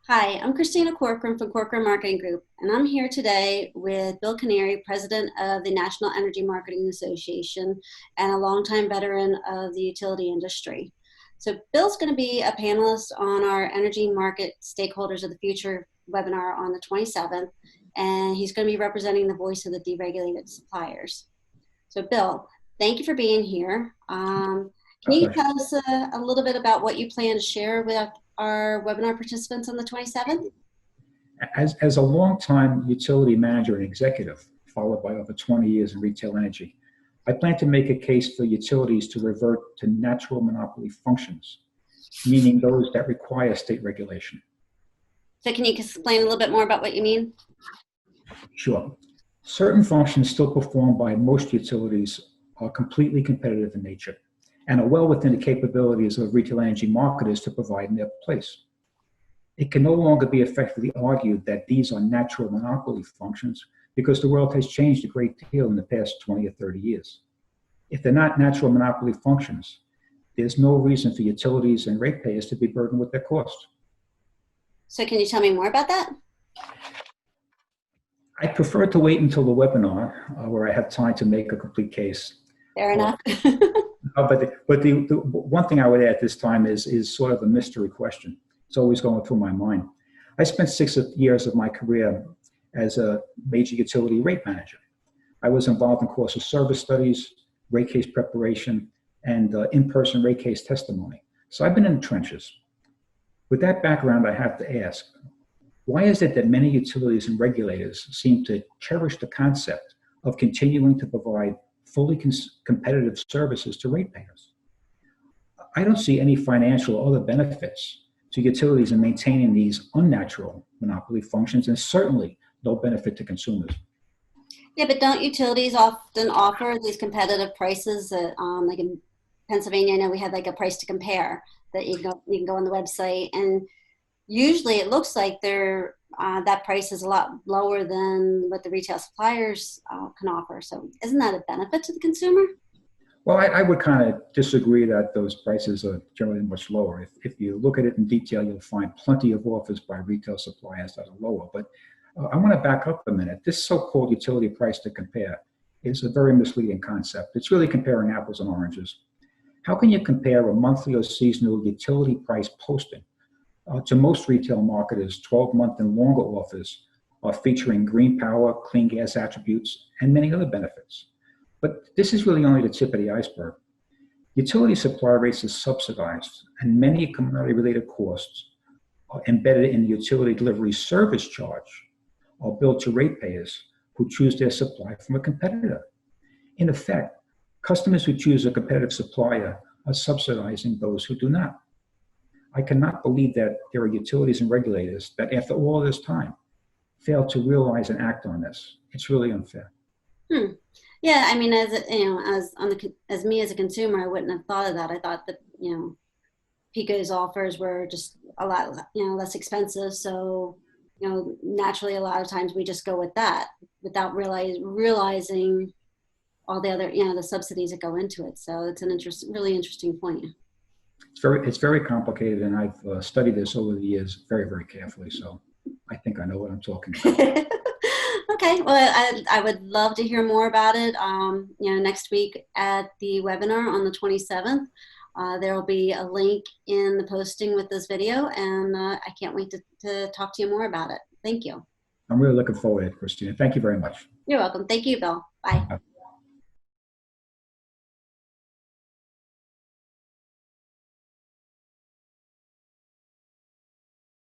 Hi, I'm Christina Corcoran from Corcoran Marketing Group, and I'm here today with Bill Kinneary, President of the National Energy Marketing Association and a longtime veteran of the utility industry. So Bill's going to be a panelist on our Energy Market Stakeholders of the Future webinar on the 27th, and he's going to be representing the voice of the deregulated suppliers. So Bill, thank you for being here. Can you tell us a little bit about what you plan to share with our webinar participants on the 27th? As a longtime utility manager and executive, followed by over 20 years in retail energy, I plan to make a case for utilities to revert to natural monopoly functions, meaning those that require state regulation. So can you explain a little bit more about what you mean? Sure. Certain functions still performed by most utilities are completely competitive in nature and are well within the capabilities of retail energy marketers to provide in their place. It can no longer be effectively argued that these are natural monopoly functions because the world has changed a great deal in the past 20 or 30 years. If they're not natural monopoly functions, there's no reason for utilities and ratepayers to be burdened with their cost. So can you tell me more about that? I prefer to wait until the webinar where I have time to make a complete case. Fair enough. But the one thing I would add this time is sort of a mystery question. It's always going through my mind. I spent 6 years of my career as a major utility rate manager. I was involved in course of service studies, rate case preparation, and in-person rate case testimony. So I've been in the trenches. With that background, I have to ask, why is it that many utilities and regulators seem to cherish the concept of continuing to provide fully competitive services to ratepayers? I don't see any financial or other benefits to utilities in maintaining these unnatural monopoly functions, and certainly no benefit to consumers. Yeah, but don't utilities often offer these competitive prices? Like in Pennsylvania, I know we had like a price to compare that you can go on the website, and usually it looks like that price is a lot lower than what the retail suppliers can offer. So isn't that a benefit to the consumer? Well, I would kind of disagree that those prices are generally much lower. If you look at it in detail, you'll find plenty of offers by retail suppliers that are lower. But I want to back up a minute. This so-called utility price to compare is a very misleading concept. It's really comparing apples and oranges. How can you compare a monthly or seasonal utility price posting to most retail marketers? 12-month and longer offers are featuring green power, clean gas attributes, and many other benefits. But this is really only the tip of the iceberg. Utility supply rates are subsidized, and many commodity-related costs are embedded in the utility delivery service charge are billed to ratepayers who choose their supply from a competitor. In effect, customers who choose a competitive supplier are subsidizing those who do not. I cannot believe that there are utilities and regulators that, after all this time, fail to realize and act on this. It's really unfair. Yeah, I mean, as me as a consumer, I wouldn't have thought of that. I thought that Pico's offers were just a lot less expensive. So naturally, a lot of times we just go with that without realizing all the other the subsidies that go into it. So it's really interesting point. It's very complicated, and I've studied this over the years very, very carefully. So I think I know what I'm talking about. Okay, well, I would love to hear more about it. Next week at the webinar on the 27th, there will be a link in the posting with this video, and I can't wait to talk to you more about it. Thank you. I'm really looking forward to it, Christina. Thank you very much. You're welcome. Thank you, Bill. Bye.